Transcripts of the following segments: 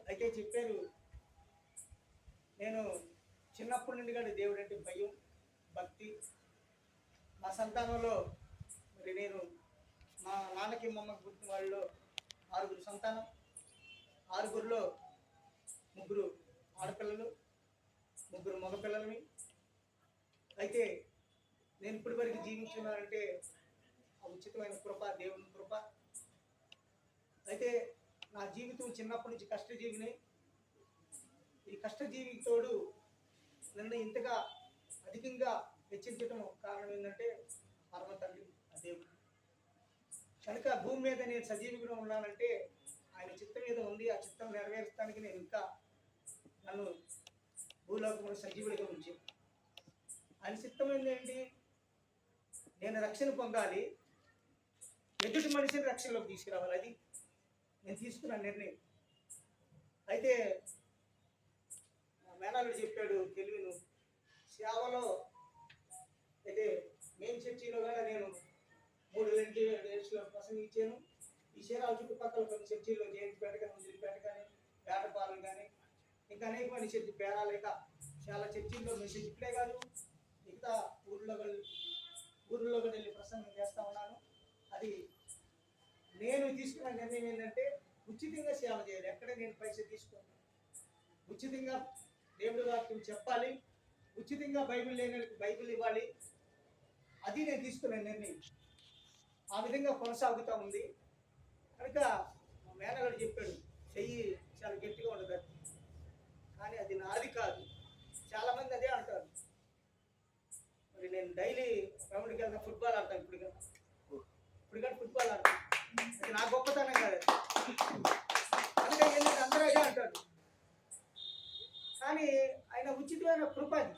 అయితే చెప్పారు, నేను చిన్నప్పటి నుండి కూడా దేవుడు అంటే భయం, భక్తి. మా సంతానంలో మరి నేను మా నాన్నకి మమ్మకి పుట్టిన వాళ్ళలో 6 సంతానం. 6లో 3 ఆడపిల్లలు, 3 మగపిల్లలని. అయితే నేను ఇప్పటి వరకు జీవించున్నానంటే ఆ ఉచితమైన కృప, దేవుని కృప. అయితే నా జీవితం చిన్నప్పటి నుంచి కష్టజీవిని. ఈ కష్టజీవి తోడు నన్ను ఇంతగా అధికంగా హెచ్చించడం కారణం ఏంటంటే పరమ తండ్రి ఆ దేవుడు. కనుక భూమి మీద నేను సజీవిగా ఉన్నానంటే ఆయన చిత్తం మీద ఉంది. ఆ చిత్తం నెరవేర్చడానికి నేను ఇంకా నన్ను భూలోకంలో సజీవుడిగా ఉంచాను. ఆయన చిత్తం ఏంటి? నేను రక్షణ పొందాలి, ఎదుటి మనిషిని రక్షణలోకి తీసుకురావాలి. అది నేను తీసుకున్న నిర్ణయం. అయితే మేనాలుడు చెప్పాడు తెలివిను సేవలో. అయితే మెయిన్ చర్చిలో కూడా నేను 3 డేస్లో ప్రసంగించాను. ఈ చీరాల చుట్టుపక్కల కొన్ని చర్చిల్లో జయంతిపేట కానీ, ముదిరిపేట కానీ, వేటపాలెం కానీ, ఇంకా అనేకమైన చర్చి పేరాలేక చాలా చర్చిల్లో మెసేజ్ ఇప్పుడే కాదు మిగతా ఊళ్ళో కూడా వెళ్ళి ప్రసంగం చేస్తూ ఉన్నాను. అది నేను తీసుకున్న నిర్ణయం ఏంటంటే ఉచితంగా సేవ చేయాలి. ఎక్కడ నేను పైసలు తీసుకోను. ఉచితంగా దేవుడి వాక్యం చెప్పాలి, ఉచితంగా బైబిల్ లేని బైబిల్ ఇవ్వాలి. అది నేను తీసుకున్న నిర్ణయం. ఆ విధంగా కొనసాగుతూ ఉంది. కనుక మా మేనగాడు చెప్పాడు, చెయ్యి చాలా గట్టిగా ఉండదు, కానీ అది నాది కాదు. చాలామంది అదే అంటారు. మరి నేను డైలీ గ్రౌండ్కి వెళ్తాను, ఫుట్బాల్ ఆడతాను. ఇప్పుడు కానీ ఫుట్బాల్ ఆడతాను. అది నా గొప్పతనం కాదు. అందుకే ఏంటంటే అందరూ అదే అంటారు. కానీ ఆయన ఉచితమైన కృప అది.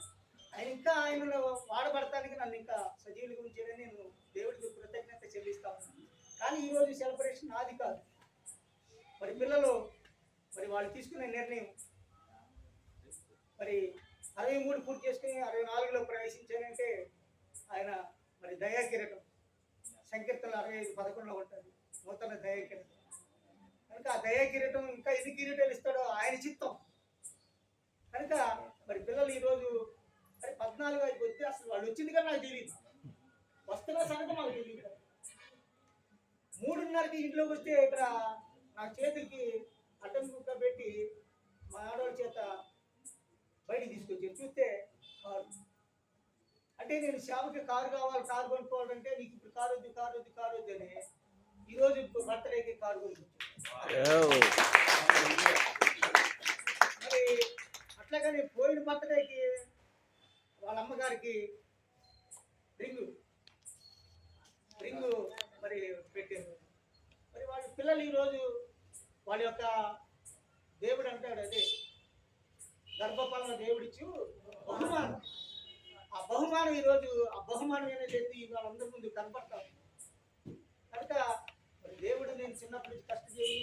ఆయన ఇంకా ఆయనలో వాడబడటానికి నన్ను ఇంకా సజీవుడిగా ఉంచాడని నేను దేవుడికి కృతజ్ఞత చెల్లిస్తా ఉన్నాను. కానీ ఈరోజు సెలబ్రేషన్ నాది కాదు. మరి పిల్లలు మరి వాళ్ళు తీసుకునే నిర్ణయం మరి 63 పూర్తి చేసుకుని 64లో ప్రవేశించానంటే ఆయన మరి దయాకిరీటం సంకీర్తనలు 65:11 ఉంటుంది, నూతన దయాకిరీటం. కనుక ఆ దయాకిరీటం ఇంకా ఎన్ని కిరీటాలు ఇస్తాడో ఆయన చిత్తం. కనుక మరి పిల్లలు ఈరోజు మరి 14 వైపు వస్తే అసలు వాళ్ళు వచ్చింది కానీ నాకు తెలియదు, వస్తున్న సంగతి మాకు తెలియదు కదా. 3:30కి ఇంట్లోకి వస్తే ఇక్కడ నా చేతికి అడ్డం కుక్క పెట్టి మా ఆడవాళ్ళ చేత బయటికి తీసుకొచ్చి చూస్తే కారు. అంటే నేను సేవకి కారు కావాలి, కారు కొనుక్కోవాలంటే నీకు ఇప్పుడు కారు వద్దు అని ఈరోజు బర్త్డేకి కారు కొనుక్కొచ్చాను. మరి అట్లాగని పోయిన బర్త్డేకి వాళ్ళ అమ్మగారికి రింగు మరి పెట్టారు. మరి వాళ్ళ పిల్లలు ఈరోజు వాళ్ళ యొక్క దేవుడు అంటాడు, అదే గర్భఫలం దేవుడిచ్చు బహుమానం. ఆ బహుమానం ఈరోజు ఆ బహుమానం అనేది వాళ్ళందరి ముందు కనపడతారు. కనుక మరి దేవుడు నేను చిన్నప్పటి నుంచి కష్టజీవి.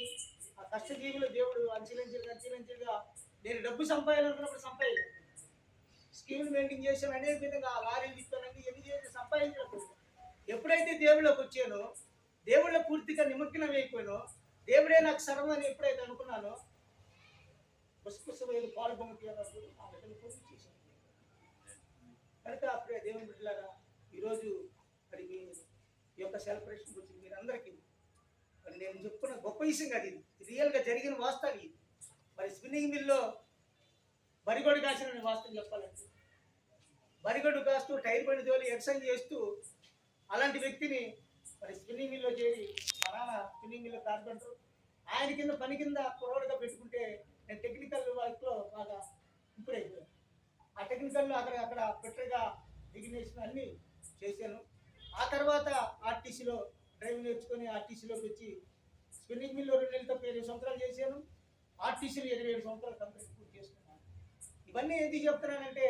ఆ కష్టజీవిలో దేవుడు అంచెలంచెలుగా నేను డబ్బు సంపాదించాలనుకున్నప్పుడు సంపాదించాను. స్కీమ్లు మెయింటైన్ చేశాను, అనేక విధంగా లారీలు ఇస్తానండి, ఎన్ని చేసి సంపాదించినప్పుడు ఎప్పుడైతే దేవుళ్ళకి వచ్చానో, దేవుళ్ళ పూర్తిగా నిమగ్నం అయిపోయానో, దేవుడే నాకు సర్వం అని ఎప్పుడైతే అనుకున్నానో, పుష్పమైన పాలు పొంగుతున్నప్పుడు ఆ బిడ్డలు పూర్తి చేశాను. కనుక అప్పుడే దేవుని బిడ్డలారా ఈరోజు మరి మీ యొక్క సెలబ్రేషన్ గురించి మీరందరికీ మరి నేను చెప్పుకున్న గొప్ప విషయం కాదు, ఇది రియల్గా జరిగిన వాస్తవం. ఇది మరి స్పిన్నింగ్ మిల్లో బరిగొడ్డు కాసిన వాస్తవం చెప్పాలంటే, బరిగొడ్డు కాస్తూ టైర్ బండి తోలి ఎక్సైజ్ చేస్తూ అలాంటి వ్యక్తిని మరి స్పిన్నింగ్ మిల్లో చేరి మా నాన్న స్పిన్నింగ్ మిల్లో కార్పెంటర్, ఆయన కింద పని కింద కుర్రోడుగా పెట్టుకుంటే నేను టెక్నికల్ వర్క్లో బాగా ఇంప్రూవ్ అయిపోయాను. ఆ టెక్నికల్లో అక్కడ పెట్టగా డిగ్నేషన్ అన్నీ చేశాను. ఆ తర్వాత ఆర్టీసీలో డ్రైవింగ్ నేర్చుకొని ఆర్టీసీలోకి వచ్చి స్పిన్నింగ్ మిల్లో 2 నెలలతో 20 సంవత్సరాలు చేశాను. ఆర్టీసీలో 27 సంవత్సరాలు కంప్లీట్ పూర్తి చేసుకున్నాను. ఇవన్నీ ఎందుకు చెప్తున్నానంటే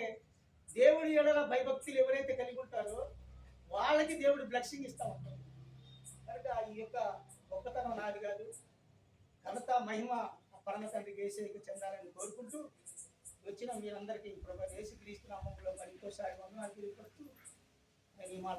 దేవుడి ఎడల భయభక్తులు ఎవరైతే కలిగి ఉంటారో వాళ్ళకి దేవుడు బ్లెస్సింగ్ ఇస్తూ ఉంటాడు. కనుక ఈ యొక్క గొప్పతనం నాది కాదు, ఘనత మహిమ పరమ తండ్రికి యేసుకి చెందాలని కోరుకుంటూ వచ్చిన మీరందరికీ ప్రభు యేసుక్రీస్తు నామములో మరి ఇంకోసారి వందనాలు తెలియపరుస్తూ నేను ఈ మాట